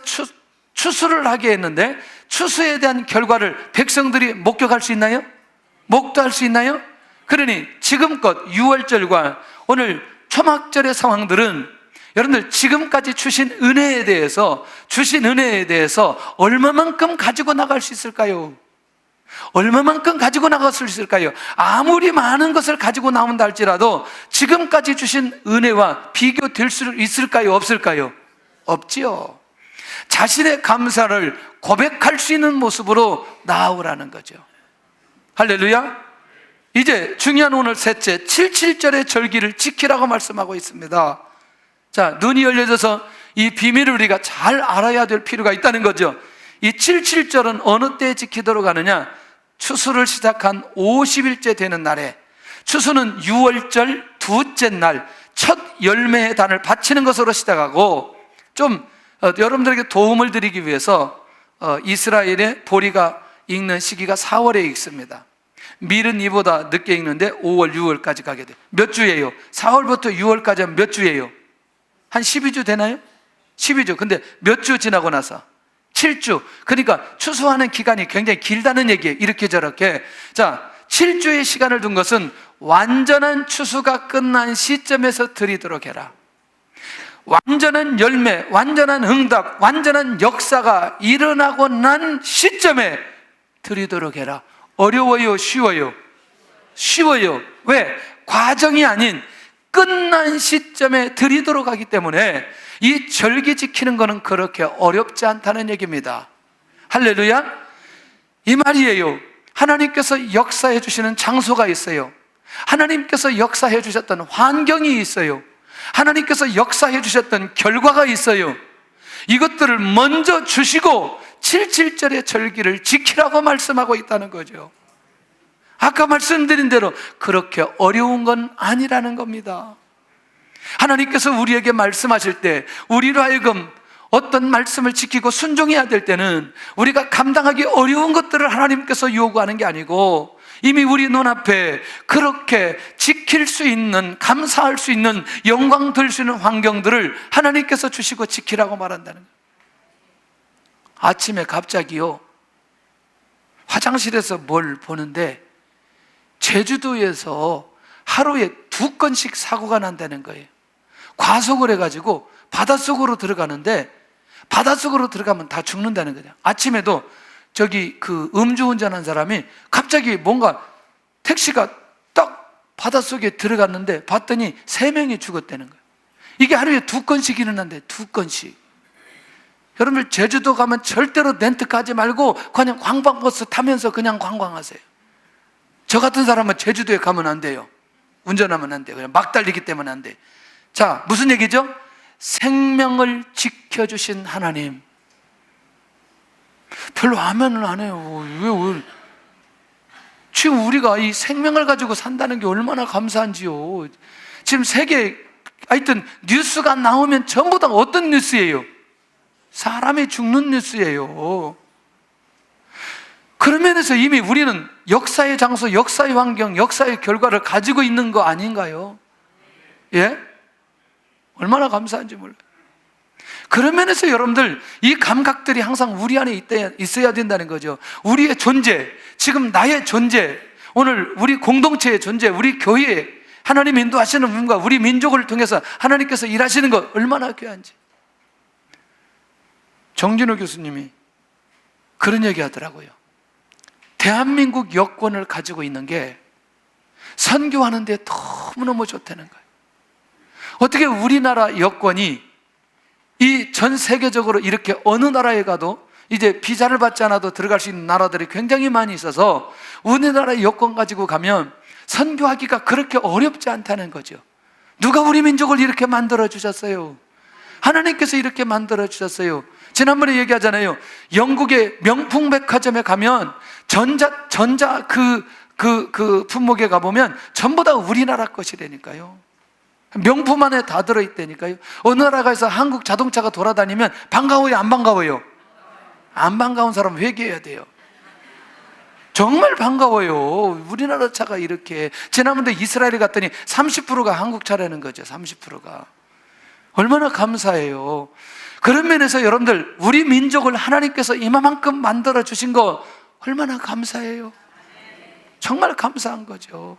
추수를 하게 했는데 추수에 대한 결과를 백성들이 목격할 수 있나요? 목도할 수 있나요? 그러니 지금껏 유월절과 오늘 초막절의 상황들은 여러분들 지금까지 주신 은혜에 대해서 얼마만큼 가지고 나갈 수 있을까요? 얼마만큼 가지고 나갈 수 있을까요? 아무리 많은 것을 가지고 나온다 할지라도 지금까지 주신 은혜와 비교될 수 있을까요? 없을까요? 없지요. 자신의 감사를 고백할 수 있는 모습으로 나아오라는 거죠. 할렐루야. 이제 중요한 오늘 셋째 77절의 절기를 지키라고 말씀하고 있습니다. 자, 눈이 열려져서 이 비밀을 우리가 잘 알아야 될 필요가 있다는 거죠. 이 77절은 어느 때에 지키도록 하느냐? 추수를 시작한 50일째 되는 날에, 추수는 6월절 두째 날 첫 열매의 단을 바치는 것으로 시작하고, 좀 여러분들에게 도움을 드리기 위해서 이스라엘의 보리가 익는 시기가 4월에 익습니다. 밀은 이보다 늦게 익는데 5월, 6월까지 가게 돼요. 몇 주예요? 4월부터 6월까지 하면 몇 주예요? 한 12주 되나요? 12주. 근데 몇 주 지나고 나서? 7주. 그러니까 추수하는 기간이 굉장히 길다는 얘기예요. 이렇게 저렇게. 자, 7주의 시간을 둔 것은 완전한 추수가 끝난 시점에서 드리도록 해라. 완전한 열매, 완전한 응답, 완전한 역사가 일어나고 난 시점에 드리도록 해라. 어려워요? 쉬워요? 쉬워요. 왜? 과정이 아닌 끝난 시점에 드리도록 하기 때문에 이 절기 지키는 것은 그렇게 어렵지 않다는 얘기입니다. 할렐루야. 이 말이에요. 하나님께서 역사해 주시는 장소가 있어요. 하나님께서 역사해 주셨던 환경이 있어요. 하나님께서 역사해 주셨던 결과가 있어요. 이것들을 먼저 주시고 77절의 절기를 지키라고 말씀하고 있다는 거죠. 아까 말씀드린 대로 그렇게 어려운 건 아니라는 겁니다. 하나님께서 우리에게 말씀하실 때 우리로 하여금 어떤 말씀을 지키고 순종해야 될 때는 우리가 감당하기 어려운 것들을 하나님께서 요구하는 게 아니고 이미 우리 눈앞에 그렇게 지킬 수 있는, 감사할 수 있는, 영광 들 수 있는 환경들을 하나님께서 주시고 지키라고 말한다는 거예요. 아침에 갑자기요, 화장실에서 뭘 보는데 제주도에서 하루에 2건씩 사고가 난다는 거예요. 과속을 해가지고 바닷속으로 들어가는데 바닷속으로 들어가면 다 죽는다는 거죠. 아침에도 저기 그 음주운전한 사람이 갑자기 뭔가 택시가 딱 바닷속에 들어갔는데 봤더니 3명이 죽었다는 거예요. 이게 하루에 2건씩 일어난대. 2건씩. 여러분들 제주도 가면 절대로 렌트 가지 말고 그냥 관광버스 타면서 그냥 관광하세요. 저 같은 사람은 제주도에 가면 안 돼요. 운전하면 안 돼요. 그냥 막 달리기 때문에 안 돼요. 자, 무슨 얘기죠? 생명을 지켜주신 하나님. 별로 아멘을 안 해요. 왜? 지금 우리가 이 생명을 가지고 산다는 게 얼마나 감사한지요. 지금 세계, 하여튼 뉴스가 나오면 전부 다 어떤 뉴스예요? 사람이 죽는 뉴스예요. 그런 면에서 이미 우리는 역사의 장소, 역사의 환경, 역사의 결과를 가지고 있는 거 아닌가요? 예? 얼마나 감사한지 몰라요. 그런 면에서 여러분들 이 감각들이 항상 우리 안에 있어야 된다는 거죠. 우리의 존재, 지금 나의 존재, 오늘 우리 공동체의 존재, 우리 교회, 하나님 인도하시는 분과 우리 민족을 통해서 하나님께서 일하시는 것 얼마나 귀한지. 정진호 교수님이 그런 얘기 하더라고요. 대한민국 여권을 가지고 있는 게 선교하는 데 너무너무 좋다는 거예요. 어떻게 우리나라 여권이 이 전 세계적으로 이렇게 어느 나라에 가도 이제 비자를 받지 않아도 들어갈 수 있는 나라들이 굉장히 많이 있어서 우리나라 여권 가지고 가면 선교하기가 그렇게 어렵지 않다는 거죠. 누가 우리 민족을 이렇게 만들어 주셨어요? 하나님께서 이렇게 만들어 주셨어요. 지난번에 얘기하잖아요. 영국의 명품 백화점에 가면 전자 품목에 가보면 전부 다 우리나라 것이라니까요. 명품 안에 다 들어있다니까요. 어느 나라에서 한국 자동차가 돌아다니면 반가워요, 안 반가워요? 안 반가운 사람은 회개해야 돼요. 정말 반가워요. 우리나라 차가 이렇게. 지난번에 이스라엘에 갔더니 30%가 한국 차라는 거죠. 30%가. 얼마나 감사해요. 그런 면에서 여러분들, 우리 민족을 하나님께서 이만큼 만들어 주신 거 얼마나 감사해요. 정말 감사한 거죠.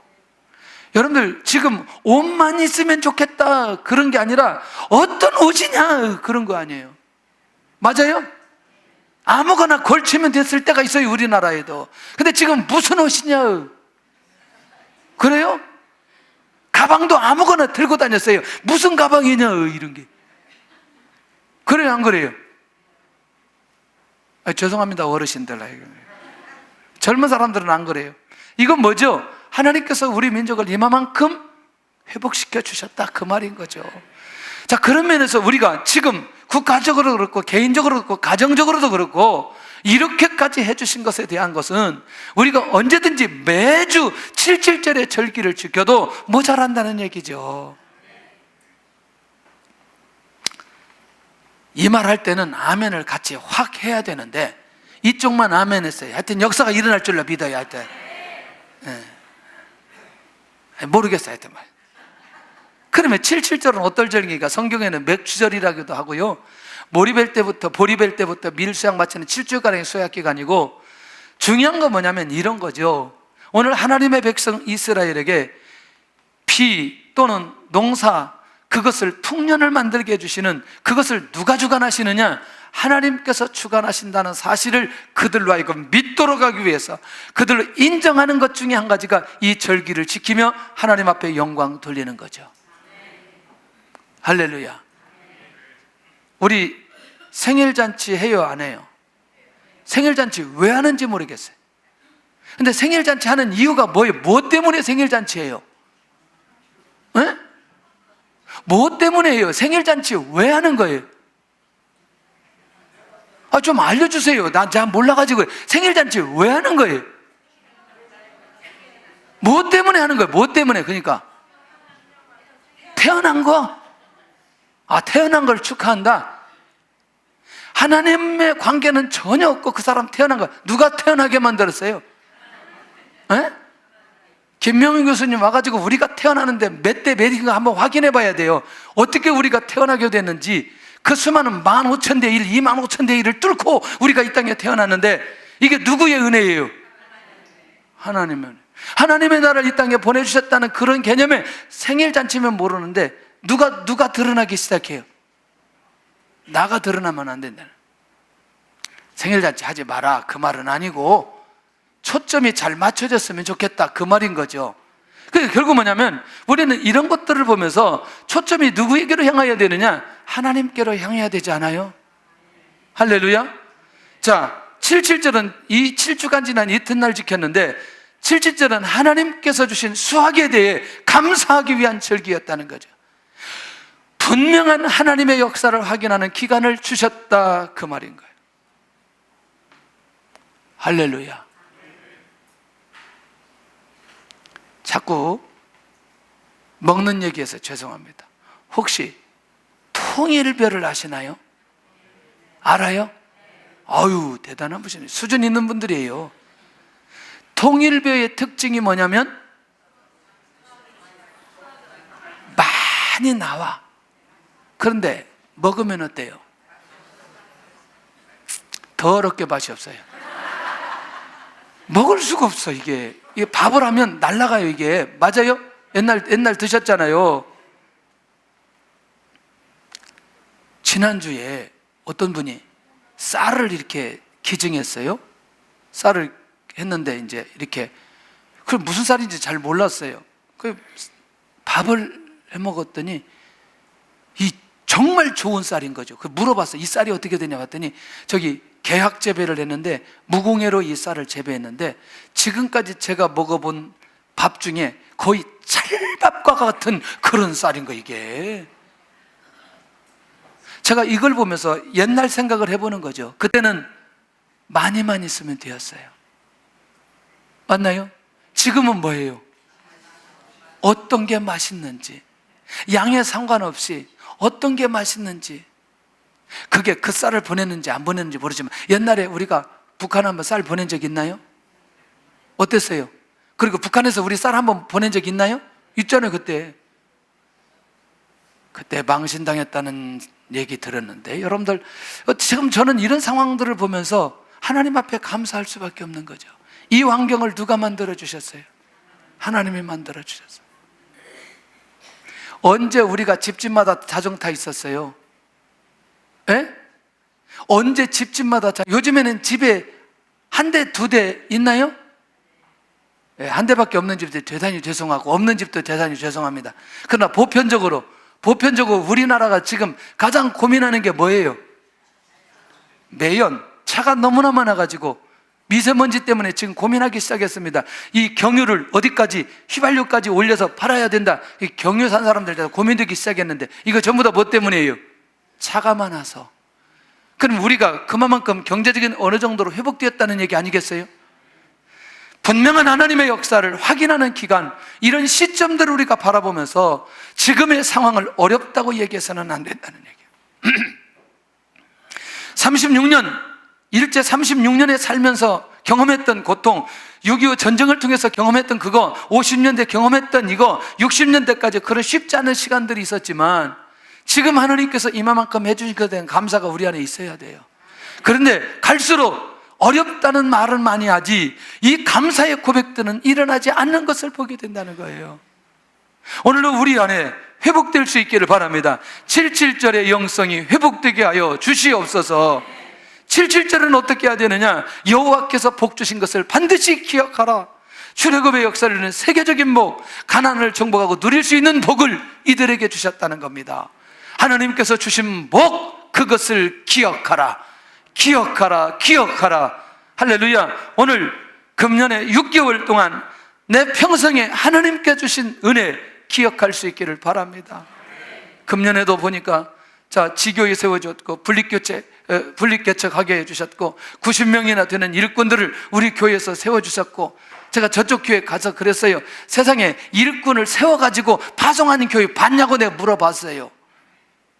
여러분들, 지금 옷만 있으면 좋겠다 그런 게 아니라 어떤 옷이냐 그런 거 아니에요. 맞아요? 아무거나 걸치면 됐을 때가 있어요, 우리나라에도. 근데 지금 무슨 옷이냐? 그래요? 가방도 아무거나 들고 다녔어요. 무슨 가방이냐 이런 게. 그래요, 안 그래요? 죄송합니다, 어르신들. 젊은 사람들은 안 그래요. 이건 뭐죠? 하나님께서 우리 민족을 이만큼 회복시켜 주셨다 그 말인 거죠. 자, 그런 면에서 우리가 지금 국가적으로 그렇고 개인적으로 그렇고 가정적으로도 그렇고 이렇게까지 해주신 것에 대한 것은 우리가 언제든지 매주 77절의 절기를 지켜도 모자란다는 얘기죠. 이 말 할 때는 아멘을 같이 확 해야 되는데 이쪽만 아멘 했어요. 하여튼 역사가 일어날 줄로 믿어요. 하여튼 모르겠어요. 하여튼 말. 그러면 77절은 어떨 절기가? 성경에는 맥주절이라고도 하고요, 보리벨 때부터 밀수약 마치는 7주가량의 수약기간이고, 중요한 건 뭐냐면 이런 거죠. 오늘 하나님의 백성 이스라엘에게 비 또는 농사, 그것을 풍년을 만들게 해주시는 그것을 누가 주관하시느냐? 하나님께서 주관하신다는 사실을 그들로 하여금 믿도록 하기 위해서 그들로 인정하는 것 중에 한 가지가 이 절기를 지키며 하나님 앞에 영광 돌리는 거죠. 할렐루야. 우리 생일잔치 해요, 안 해요? 생일잔치 왜 하는지 모르겠어요. 근데 생일잔치 하는 이유가 뭐예요? 뭐 때문에 생일잔치예요? 에? 뭐 때문에 해요? 생일잔치 왜 하는 거예요? 좀 알려주세요. 나 잘 몰라가지고. 생일잔치 왜 하는 거예요? 뭐 때문에 하는 거예요? 뭐 때문에? 그러니까 태어난 거? 태어난 걸 축하한다? 하나님의 관계는 전혀 없고 그 사람 태어난 거 누가 태어나게 만들었어요? 에? 김명인 교수님 와가지고 우리가 태어나는데 몇 대 몇인가 한번 확인해 봐야 돼요. 어떻게 우리가 태어나게 됐는지. 그 수많은 15,000대 1, 25,000대 1을 뚫고 우리가 이 땅에 태어났는데 이게 누구의 은혜예요? 하나님의 나라를 이 땅에 보내주셨다는 그런 개념에 생일잔치면 모르는데 누가 드러나기 시작해요? 나가 드러나면 안 된다. 생일잔치 하지 마라 그 말은 아니고 초점이 잘 맞춰졌으면 좋겠다 그 말인 거죠. 그러니까 결국 뭐냐면 우리는 이런 것들을 보면서 초점이 누구에게로 향해야 되느냐? 하나님께로 향해야 되지 않아요? 할렐루야. 자, 77절은 이 7주간 지난 이튿날 지켰는데 77절은 하나님께서 주신 수확에 대해 감사하기 위한 절기였다는 거죠. 분명한 하나님의 역사를 확인하는 기간을 주셨다 그 말인 거예요. 할렐루야. 자꾸 먹는 얘기해서 죄송합니다. 혹시 통일별을 아시나요? 알아요? 아유, 대단한 분이네. 수준 있는 분들이에요. 통일별의 특징이 뭐냐면 많이 나와. 그런데 먹으면 어때요? 더럽게 맛이 없어요. 먹을 수가 없어. 이게 밥을 하면 날아가요. 이게 맞아요? 옛날 드셨잖아요. 지난주에 어떤 분이 쌀을 이렇게 기증했어요. 쌀을 했는데 이제 이렇게 그 무슨 쌀인지 잘 몰랐어요. 그 밥을 해 먹었더니 이 정말 좋은 쌀인 거죠. 그 물어봤어요. 이 쌀이 어떻게 되냐 봤더니 저기 계약 재배를 했는데 무공해로 이 쌀을 재배했는데 지금까지 제가 먹어본 밥 중에 거의 찰밥과 같은 그런 쌀인 거 이게. 제가 이걸 보면서 옛날 생각을 해보는 거죠. 그때는 많이만 있으면 되었어요. 맞나요? 지금은 뭐예요? 어떤 게 맛있는지, 양에 상관없이 어떤 게 맛있는지, 그게 그 쌀을 보냈는지 안 보냈는지 모르지만 옛날에 우리가 북한 한번 쌀 보낸 적 있나요? 어땠어요? 그리고 북한에서 우리 쌀 한번 보낸 적 있나요? 있잖아요. 그때 망신당했다는 얘기 들었는데, 여러분들 지금 저는 이런 상황들을 보면서 하나님 앞에 감사할 수밖에 없는 거죠. 이 환경을 누가 만들어 주셨어요? 하나님이 만들어 주셨어요. 언제 우리가 집집마다 자동차 있었어요? 예? 언제 집집마다 요즘에는 집에 한 대, 두 대 있나요? 예, 한 대밖에 없는 집도 대단히 죄송하고 없는 집도 대단히 죄송합니다. 그러나 보편적으로 우리나라가 지금 가장 고민하는 게 뭐예요? 매연, 차가 너무나 많아가지고 미세먼지 때문에 지금 고민하기 시작했습니다. 이 경유를 어디까지, 휘발유까지 올려서 팔아야 된다. 이 경유 산 사람들 다 고민되기 시작했는데, 이거 전부 다 뭐 때문이에요? 차가 많아서. 그럼 우리가 그만큼 경제적인 어느 정도로 회복되었다는 얘기 아니겠어요? 분명한 하나님의 역사를 확인하는 기간, 이런 시점들을 우리가 바라보면서 지금의 상황을 어렵다고 얘기해서는 안 된다는 얘기예요. 일제 36년에 살면서 경험했던 고통, 6.25 전쟁을 통해서 경험했던 그거, 50년대 경험했던 이거, 60년대까지 그런 쉽지 않은 시간들이 있었지만 지금 하나님께서 이만큼 해주신 것에 대한 감사가 우리 안에 있어야 돼요. 그런데 갈수록 어렵다는 말은 많이 하지 이 감사의 고백들은 일어나지 않는 것을 보게 된다는 거예요. 오늘도 우리 안에 회복될 수 있기를 바랍니다. 77절의 영성이 회복되게 하여 주시옵소서. 77절은 어떻게 해야 되느냐? 여호와께서 복 주신 것을 반드시 기억하라. 출애굽의 역사를 세계적인 복, 가나안을 정복하고 누릴 수 있는 복을 이들에게 주셨다는 겁니다. 하나님께서 주신 복, 그것을 기억하라. 기억하라, 기억하라. 할렐루야. 오늘 금년에 6개월 동안 내 평생에 하나님께 주신 은혜 기억할 수 있기를 바랍니다. 금년에도 보니까 지교에 세워줬고 분립개척하게 해주셨고 90명이나 되는 일꾼들을 우리 교회에서 세워주셨고, 제가 저쪽 교회 가서 그랬어요. 세상에 일꾼을 세워가지고 파송하는 교회 봤냐고 내가 물어봤어요.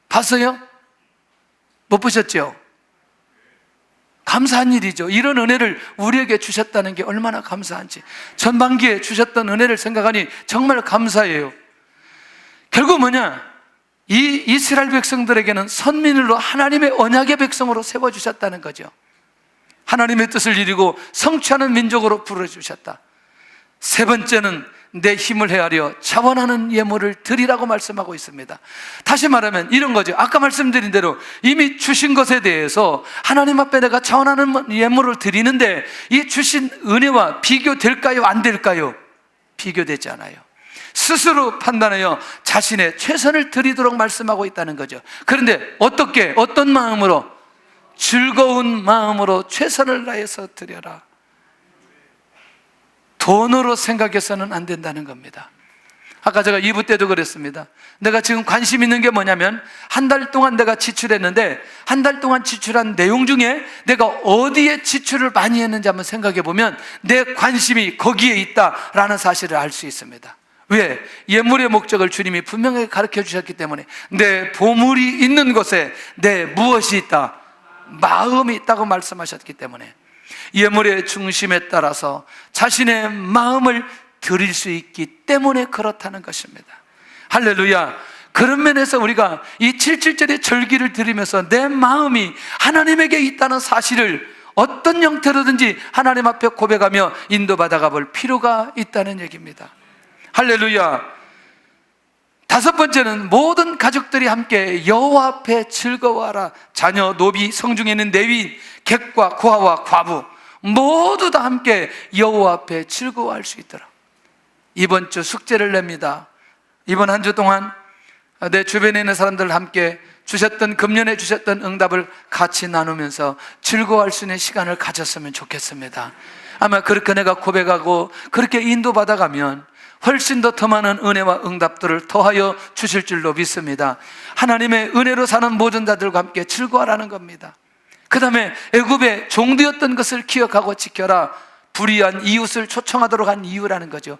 봤어요? 못 보셨죠? 감사한 일이죠. 이런 은혜를 우리에게 주셨다는 게 얼마나 감사한지. 전반기에 주셨던 은혜를 생각하니 정말 감사해요. 결국 뭐냐? 이 이스라엘 백성들에게는 선민으로 하나님의 언약의 백성으로 세워주셨다는 거죠. 하나님의 뜻을 이루고 성취하는 민족으로 부르주셨다. 세 번째는 내 힘을 헤아려 자원하는 예물을 드리라고 말씀하고 있습니다. 다시 말하면 이런 거죠. 아까 말씀드린 대로 이미 주신 것에 대해서 하나님 앞에 내가 자원하는 예물을 드리는데 이 주신 은혜와 비교될까요? 안 될까요? 비교되지 않아요. 스스로 판단하여 자신의 최선을 드리도록 말씀하고 있다는 거죠. 그런데 어떻게, 어떤 마음으로? 즐거운 마음으로 최선을 다해서 드려라. 돈으로 생각해서는 안 된다는 겁니다. 아까 제가 2부 때도 그랬습니다. 내가 지금 관심 있는 게 뭐냐면 한 달 동안 내가 지출했는데 한 달 동안 지출한 내용 중에 내가 어디에 지출을 많이 했는지 한번 생각해 보면 내 관심이 거기에 있다라는 사실을 알 수 있습니다. 왜? 예물의 목적을 주님이 분명하게 가르쳐 주셨기 때문에. 내 보물이 있는 곳에 내 무엇이 있다? 마음이 있다고 말씀하셨기 때문에 예물의 중심에 따라서 자신의 마음을 드릴 수 있기 때문에 그렇다는 것입니다. 할렐루야. 그런 면에서 우리가 이 77절의 절기를 드리면서 내 마음이 하나님에게 있다는 사실을 어떤 형태로든지 하나님 앞에 고백하며 인도받아가 볼 필요가 있다는 얘기입니다. 할렐루야. 다섯 번째는 모든 가족들이 함께 여호와 앞에 즐거워하라. 자녀, 노비, 성중에 있는 레위인, 객과 고아와 과부 모두 다 함께 여호와 앞에 즐거워할 수 있도록 이번 주 숙제를 냅니다. 이번 한 주 동안 내 주변에 있는 사람들과 함께 주셨던, 금년에 주셨던 응답을 같이 나누면서 즐거워할 수 있는 시간을 가졌으면 좋겠습니다. 아마 그렇게 내가 고백하고 그렇게 인도받아가면 훨씬 더 많은 은혜와 응답들을 더하여 주실 줄로 믿습니다. 하나님의 은혜로 사는 모든 자들과 함께 즐거워하라는 겁니다. 그 다음에 애굽의 종되었던 것을 기억하고 지켜라. 불의한 이웃을 초청하도록 한 이유라는 거죠.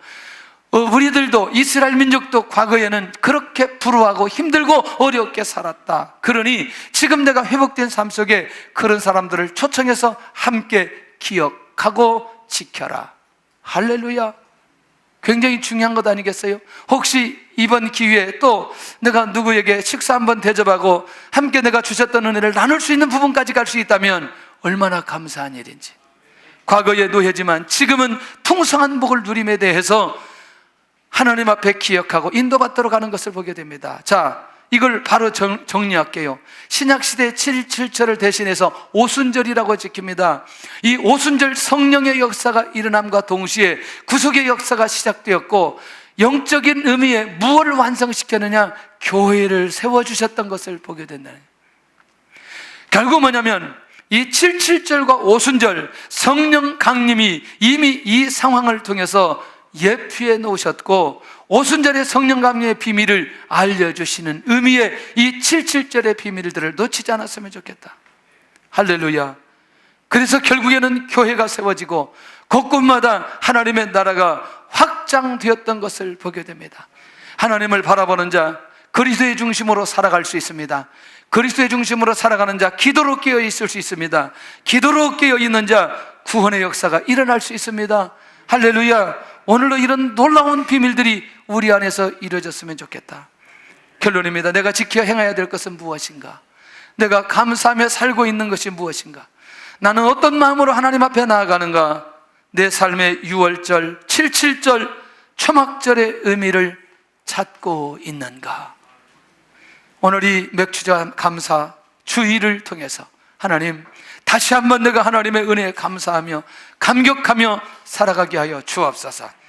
우리들도 이스라엘 민족도 과거에는 그렇게 불우하고 힘들고 어렵게 살았다. 그러니 지금 내가 회복된 삶 속에 그런 사람들을 초청해서 함께 기억하고 지켜라. 할렐루야. 굉장히 중요한 것 아니겠어요? 혹시 이번 기회에 또 내가 누구에게 식사 한번 대접하고 함께 내가 주셨던 은혜를 나눌 수 있는 부분까지 갈 수 있다면 얼마나 감사한 일인지. 과거의 노예지만 지금은 풍성한 복을 누림에 대해서 하나님 앞에 기억하고 인도받도록 하는 것을 보게 됩니다. 자, 이걸 바로 정리할게요. 신약시대 7.7절을 대신해서 오순절이라고 지킵니다. 이 오순절 성령의 역사가 일어남과 동시에 구속의 역사가 시작되었고, 영적인 의미에 무엇을 완성시켰느냐? 교회를 세워주셨던 것을 보게 된다. 결국 뭐냐면 이 7.7절과 오순절 성령 강림이 이미 이 상황을 통해서 예표해 놓으셨고, 오순절의 성령 강림의 비밀을 알려주시는 의미의 이 7.7절의 비밀들을 놓치지 않았으면 좋겠다. 할렐루야. 그래서 결국에는 교회가 세워지고 곳곳마다 하나님의 나라가 확장되었던 것을 보게 됩니다. 하나님을 바라보는 자, 그리스도의 중심으로 살아갈 수 있습니다. 그리스도의 중심으로 살아가는 자, 기도로 깨어 있을 수 있습니다. 기도로 깨어 있는 자, 구원의 역사가 일어날 수 있습니다. 할렐루야. 오늘도 이런 놀라운 비밀들이 우리 안에서 이루어졌으면 좋겠다. 결론입니다. 내가 지켜 행해야 될 것은 무엇인가? 내가 감사하며 살고 있는 것이 무엇인가? 나는 어떤 마음으로 하나님 앞에 나아가는가? 내 삶의 6월절, 7.7절, 초막절의 의미를 찾고 있는가? 오늘 이 맥주자 감사 주의를 통해서 하나님, 다시 한번 내가 하나님의 은혜에 감사하며 감격하며 살아가게 하여 주옵소서.